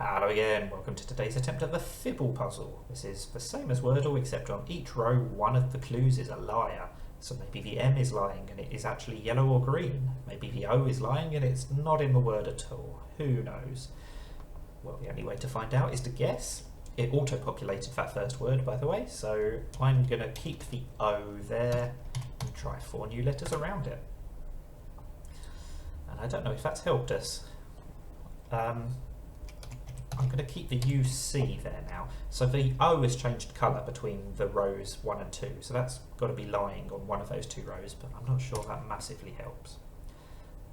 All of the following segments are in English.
Hello again, welcome to today's attempt at the Fibble puzzle. This is the same as Wordle, except on each row one of the clues is a liar. So maybe the M is lying and it is actually yellow or green. Maybe the O is lying and it's not in the word at all. Who knows? Well, the only way to find out is to guess. It auto-populated that first word, by the way, so I'm going to keep the O there and try 4 new letters around it. And I don't know if that's helped us. I'm going to keep the UC there now. So the O has changed colour between the rows 1 and 2, so that's got to be lying on one of those 2 rows, but I'm not sure that massively helps.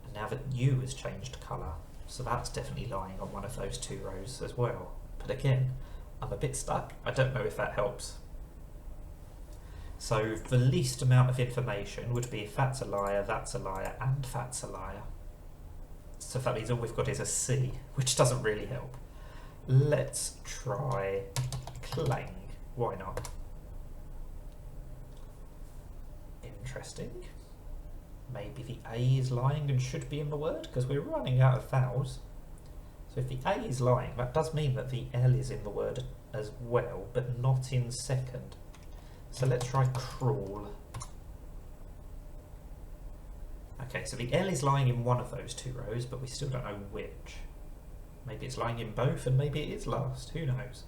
And now the U has changed colour, so that's definitely lying on one of those 2 rows as well. But again, I'm a bit stuck. I don't know if that helps. So the least amount of information would be if that's a liar, and that's a liar. So that means all we've got is a C, which doesn't really help. Let's try clang. Why not? Interesting. Maybe the A is lying and should be in the word, because we're running out of vowels. So if the A is lying, that does mean that the L is in the word as well, but not in second. So let's try crawl. Okay, so the L is lying in one of those 2 rows, but we still don't know which. Maybe it's lying in both, and maybe it is last. Who knows?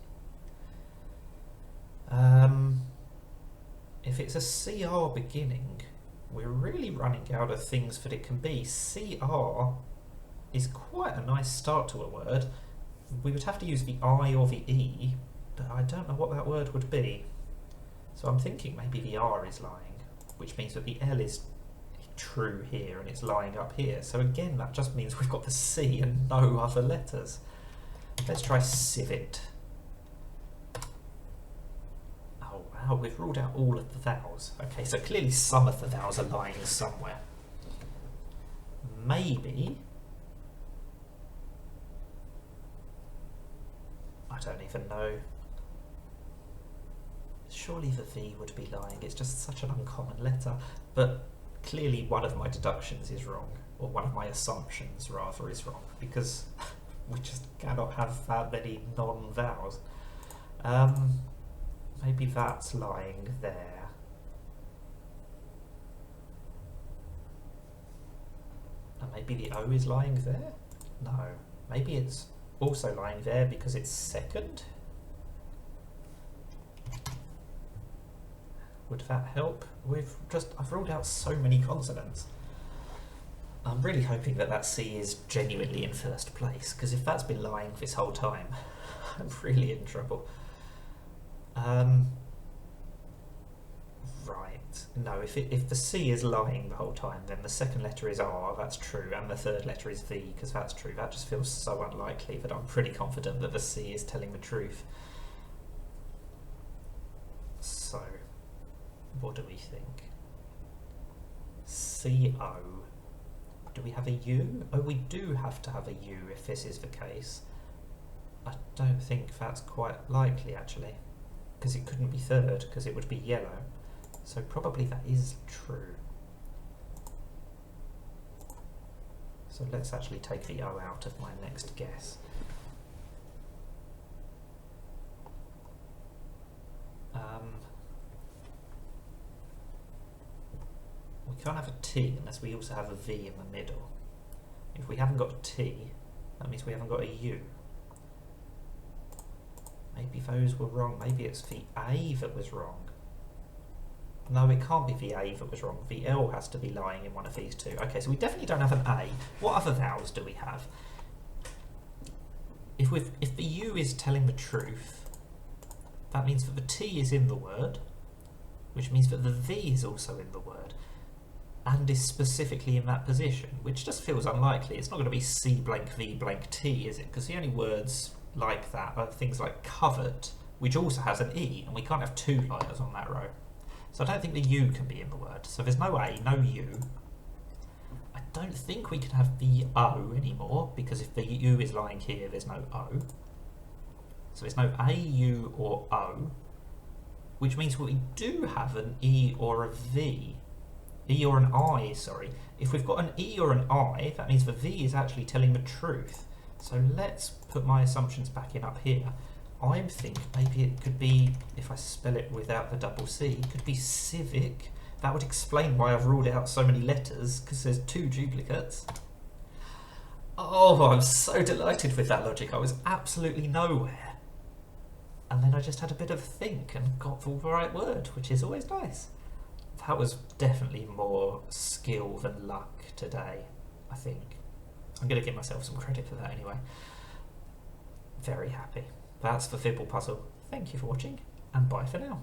If it's a CR beginning, we're really running out of things that it can be. CR is quite a nice start to a word. We would have to use the I or the E, but I don't know what that word would be. So I'm thinking maybe the R is lying, which means that the L is true here and it's lying up here. So again, that just means we've got the C and no other letters. Let's try civet. Oh wow, we've ruled out all of the vowels. Okay, so clearly some of the vowels are lying somewhere. Maybe, I don't even know. Surely the V would be lying, it's just such an uncommon letter, but clearly one of my deductions is wrong, or one of my assumptions rather is wrong, because we just cannot have that many non-vowels. Maybe that's lying there. And maybe the O is lying there? No. Maybe it's also lying there because it's second? Would that help? I've ruled out so many consonants. I'm really hoping that that C is genuinely in first place, because if that's been lying this whole time, I'm really in trouble. Right, no, if the C is lying the whole time, then the second letter is R, that's true, and the third letter is V, because that's true. That just feels so unlikely that I'm pretty confident that the C is telling the truth. So, what do we think? CO. Do we have a U? Oh, we do have to have a U if this is the case. I don't think that's quite likely actually, because it couldn't be third, because it would be yellow. So probably that is true. So let's actually take the O out of my next guess. We can't have a T unless we also have a V in the middle. If we haven't got a T, that means we haven't got a U. Maybe those were wrong. Maybe it's the A that was wrong. No, it can't be the A that was wrong. The L has to be lying in one of these 2. Okay, so we definitely don't have an A. What other vowels do we have? If the U is telling the truth, that means that the T is in the word, which means that the V is also in the word, and is specifically in that position, which just feels unlikely. It's not going to be C blank V blank T, is it? Because the only words like that are things like covert, which also has an E, and we can't have 2 liars on that row. So I don't think the U can be in the word. So there's no A, no U. I don't think we can have the O anymore, because if the U is lying here, there's no O. So there's no A, U, or O, which means we do have an E or a V. E or an I, sorry. If we've got an E or an I, that means the V is actually telling the truth. So let's put my assumptions back in up here. I think maybe it could be, if I spell it without the double C, it could be civic. That would explain why I've ruled out so many letters, because there's 2 duplicates. Oh, I'm so delighted with that logic. I was absolutely nowhere. And then I just had a bit of a think and got the right word, which is always nice. That was definitely more skill than luck today, I think. I'm going to give myself some credit for that anyway. Very happy. That's the Fibble puzzle. Thank you for watching, and bye for now.